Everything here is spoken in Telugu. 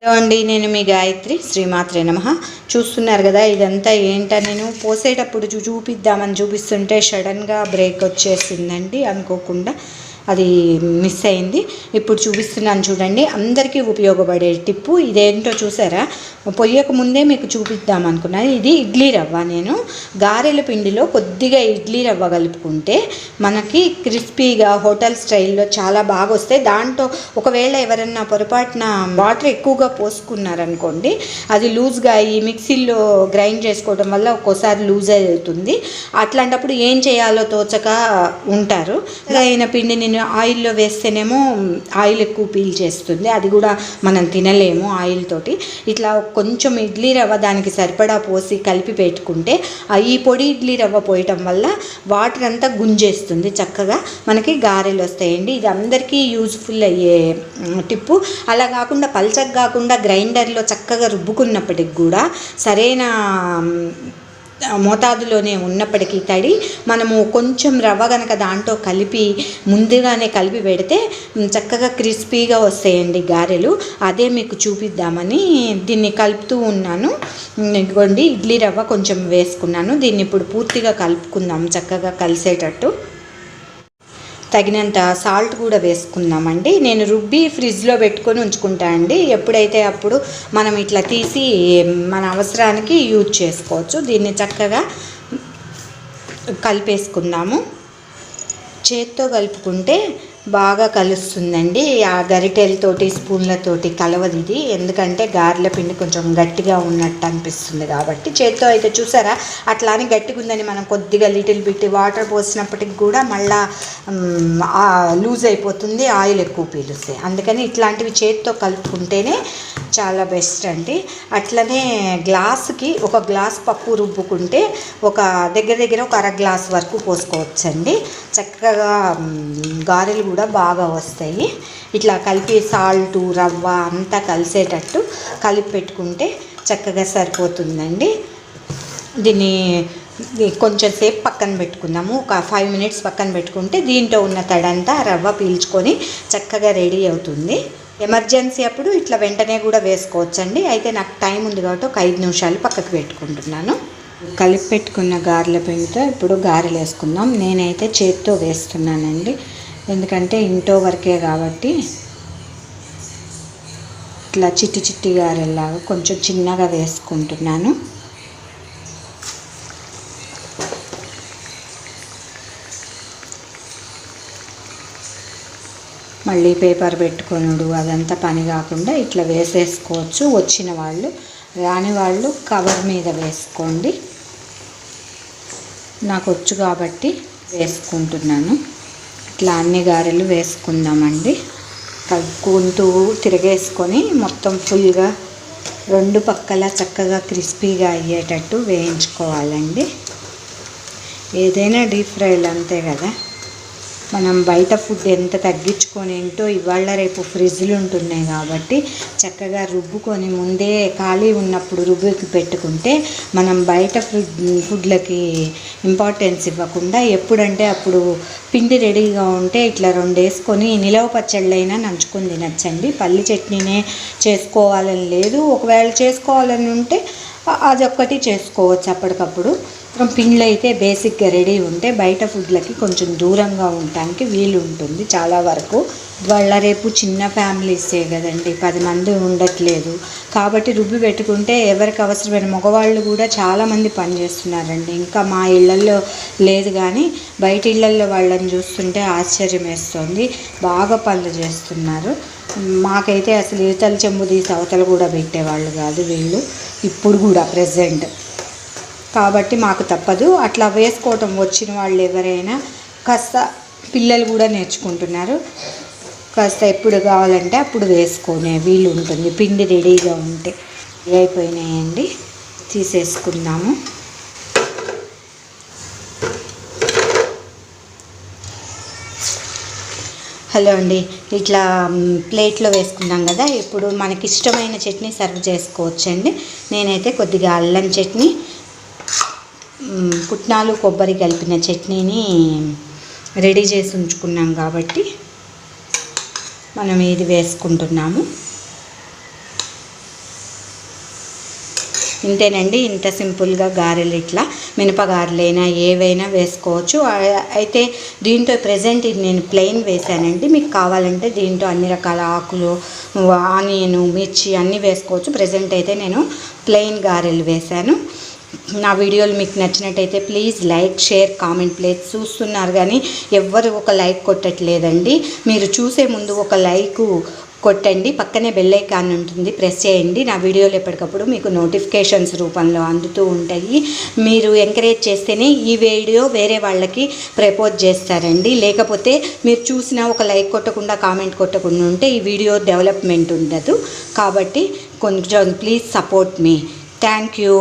హలో అండి, నేను మీ గాయత్రి. శ్రీమాత్రే నమః. చూస్తున్నారు కదా, ఇదంతా ఏంటో నేను పోసేటప్పుడు చూపిద్దామని చూపిస్తుంటే సడన్గా బ్రేక్ వచ్చేసిందండి. అనుకోకుండా అది మిస్ అయింది. ఇప్పుడు చూపిస్తున్నాను చూడండి. అందరికీ ఉపయోగపడే టిప్పు ఇదేంటో చూసారా? పొయ్యక ముందే మీకు చూపిద్దాం అనుకున్నాను. ఇది ఇడ్లీ రవ్వ. నేను గారెల పిండిలో కొద్దిగా ఇడ్లీ రవ్వ కలుపుకుంటే మనకి క్రిస్పీగా హోటల్ స్టైల్లో చాలా బాగా వస్తాయి. దాంట్లో ఒకవేళ ఎవరన్నా పొరపాటున వాటర్ ఎక్కువగా పోసుకున్నారనుకోండి, అది లూజ్గా ఈ మిక్సీలో గ్రైండ్ చేసుకోవడం వల్ల ఒక్కోసారి లూజ్ అవుతుంది. అట్లాంటప్పుడు ఏం చేయాలో తోచక ఉంటారు. అయిన పిండిని ఆయిల్లో వేస్తేనేమో ఆయిల్ ఎక్కువ పీల్ చేస్తుంది, అది కూడా మనం తినలేము ఆయిల్ తోటి. ఇట్లా కొంచెం ఇడ్లీ రవ్వ దానికి సరిపడా పోసి కలిపి పెట్టుకుంటే ఈ పొడి ఇడ్లీ రవ్వ పోయటం వల్ల వాటర్ అంతా గుంజేస్తుంది, చక్కగా మనకి గారెలు వస్తాయండి. ఇది అందరికీ యూజ్ఫుల్ అయ్యే టిప్పు. అలా కాకుండా పల్చగా కాకుండా గ్రైండర్లో చక్కగా రుబ్బుకున్నప్పటికి కూడా సరైన మోతాదులోనే ఉన్నప్పటికీ తడి మనము కొంచెం రవ్వ కనుక దాంట్లో కలిపి ముందుగానే కలిపి పెడితే చక్కగా క్రిస్పీగా వస్తాయండి గారెలు. అదే మీకు చూపిద్దామని దీన్ని కలుపుతూ ఉన్నాను. ఇదిగోండి, ఇడ్లీ రవ్వ కొంచెం వేసుకున్నాను. దీన్ని ఇప్పుడు పూర్తిగా కలుపుకుందాం చక్కగా కలిసేటట్టు. తగినంత సాల్ట్ కూడా వేసుకుందామండి. నేను రుబ్బి ఫ్రిడ్జ్లో పెట్టుకొని ఉంచుకుంటా అండి. ఎప్పుడైతే అప్పుడు మనం ఇట్లా తీసి మన అవసరానికి యూజ్ చేసుకోవచ్చు. దీన్ని చక్కగా కలిపేసుకుందాము. చేత్తో కలుపుకుంటే బాగా కలుస్తుందండి. ఆ గరిటెలతోటి స్పూన్లతోటి కలవదు ఇది, ఎందుకంటే గారెల పిండి కొంచెం గట్టిగా ఉన్నట్టు అనిపిస్తుంది కాబట్టి. చేత్తో అయితే చూసారా, అట్లా అని గట్టిగా ఉందని మనం కొద్దిగా లిటిల్ బిట్ వాటర్ పోసినప్పటికి కూడా మళ్ళా లూజ్ అయిపోతుంది, ఆయిల్ ఎక్కువ పీలుస్తాయి. అందుకని ఇట్లాంటివి చేత్తో కలుపుకుంటేనే చాలా బెస్ట్ అండి. అట్లనే గ్లాసుకి ఒక గ్లాస్ పప్పు రుబ్బుకుంటే ఒక దగ్గర ఒక అర గ్లాస్ వరకు పోసుకోవచ్చండి. చక్కగా గారెలు కూడా బాగా వస్తాయి. ఇట్లా కలిపి సాల్టు రవ్వ అంతా కలిసేటట్టు కలిపి పెట్టుకుంటే చక్కగా సరిపోతుందండి. దీన్ని కొంచెం సేపు పక్కన పెట్టుకుందాము. ఒక 5 minutes పక్కన పెట్టుకుంటే దీంట్లో ఉన్న తడంతా రవ్వ పీల్చుకొని చక్కగా రెడీ అవుతుంది. ఎమర్జెన్సీ అప్పుడు ఇట్లా వెంటనే కూడా వేసుకోవచ్చండి. అయితే నాకు టైం ఉంది కాబట్టి ఒక 5 నిమిషాలు పక్కకు పెట్టుకుంటున్నాను. కలిపి పెట్టుకున్న గారెల పిండితో ఇప్పుడు గారెలు వేసుకుందాం. నేనైతే చేత్తో వేస్తున్నానండి, ఎందుకంటే ఇంట్లో వరకే కాబట్టి. ఇట్లా చిట్టి గారెల్లాగా కొంచెం చిన్నగా వేసుకుంటున్నాను. మళ్ళీ పేపర్ పెట్టుకొనుడు అదంతా పని కాకుండా ఇట్లా వేసేసుకోవచ్చు. వచ్చిన వాళ్ళు, రాని వాళ్ళు కవర్ మీద వేసుకోండి. నాకు వచ్చు కాబట్టి వేసుకుంటున్నాను. ఇట్లా అన్ని గారెలు వేసుకుందామండి. కలుపుకుంటూ తిరిగేసుకొని మొత్తం ఫుల్గా 2 పక్కల చక్కగా క్రిస్పీగా అయ్యేటట్టు వేయించుకోవాలండి. ఏదైనా డీప్ ఫ్రైలు అంతే కదా. మనం బయట ఫుడ్ ఎంత తగ్గించుకొని ఏంటో ఇవాళ రేపు ఫ్రిడ్జ్లు ఉంటున్నాయి కాబట్టి చక్కగా రుబ్బుకొని ముందే ఖాళీ ఉన్నప్పుడు రుబ్బుకి పెట్టుకుంటే మనం బయట ఫుడ్లకి ఇంపార్టెన్స్ ఇవ్వకుండా ఎప్పుడంటే అప్పుడు పిండి రెడీగా ఉంటే ఇట్లా 2 వేసుకొని నిలవ పచ్చళ్ళైనా నంచుకొని తినచ్చండి. పల్లి చట్నీనే చేసుకోవాలని లేదు, ఒకవేళ చేసుకోవాలని ఉంటే అదొక్కటి చేసుకోవచ్చు అప్పటికప్పుడు. పిండ్లు అయితే బేసిక్గా రెడీ ఉంటే బయట ఫుడ్లకి కొంచెం దూరంగా ఉండటానికి వీలు ఉంటుంది చాలా వరకు. వాళ్ళ రేపు చిన్న ఫ్యామిలీసే కదండి, 10 మంది ఉండట్లేదు కాబట్టి రుబ్బి పెట్టుకుంటే ఎవరికి అవసరమైన మగవాళ్ళు కూడా చాలామంది పనిచేస్తున్నారండి. ఇంకా మా ఇళ్లల్లో లేదు కానీ బయట ఇళ్లల్లో వాళ్ళని చూస్తుంటే ఆశ్చర్యం వేస్తుంది, బాగా పనులు చేస్తున్నారు. మాకైతే అసలు ఇవతల చెంబు తీసి అవతలు కూడా పెట్టేవాళ్ళు కాదు వీళ్ళు, ఇప్పుడు కూడా ప్రెజెంట్. కాబట్టి మాకు తప్పదు. అట్లా వేసుకోవటం వచ్చిన వాళ్ళు ఎవరైనా కాస్త పిల్లలు కూడా నేర్చుకుంటున్నారు, కాస్త ఎప్పుడు కావాలంటే అప్పుడు వేసుకునే వీలు ఉంటుంది. పిండి రెడీగా ఉంటే. అయిపోయినాయండి, తీసేసుకుందాము. హలో అండి, ఇట్లా ప్లేట్లో వేసుకున్నాం కదా. ఇప్పుడు మనకి ఇష్టమైన చట్నీ సర్వ్ చేసుకోవచ్చండి. నేనైతే కొద్దిగా అల్లం చట్నీ, పుట్నాలు కొబ్బరి కలిపిన చట్నీని రెడీ చేసి ఉంచుకున్నాం కాబట్టి మనం ఇది వేసుకుంటున్నాము. ఇంతేనండి, ఇంత సింపుల్గా గారెలు ఇట్లా మినపగారెలైనా ఏవైనా వేసుకోవచ్చు. అయితే దీంట్లో ప్రజెంట్ ఇది నేను ప్లెయిన్ వేసానండి. మీకు కావాలంటే దీంట్లో అన్ని రకాల ఆకులు, ఆనియన్, మిర్చి అన్నీ వేసుకోవచ్చు. ప్రజెంట్ అయితే నేను ప్లెయిన్ గారెలు వేశాను. నా వీడియోలు మీకు నచ్చినట్టయితే please like, share, comment. Please చూస్తున్నారు కానీ ఎవ్వరు ఒక లైక్ కొట్టట్లేదండి. మీరు చూసే ముందు ఒక లైక్ కొట్టండి, పక్కనే బెల్ ఐకాన్ ఉంటుంది, ప్రెస్ చేయండి. నా వీడియోలు ఎప్పటికప్పుడు మీకు నోటిఫికేషన్స్ రూపంలో అందుతూ ఉంటాయి. మీరు ఎంకరేజ్ చేస్తేనే ఈ వీడియో వేరే వాళ్ళకి ప్రపోజ్ చేస్తారండి. లేకపోతే మీరు చూసినా ఒక లైక్ కొట్టకుండా, కామెంట్ కొట్టకుండా ఉంటే ఈ వీడియో డెవలప్మెంట్ ఉండదు. కాబట్టి కొంచెం please support me. Thank you.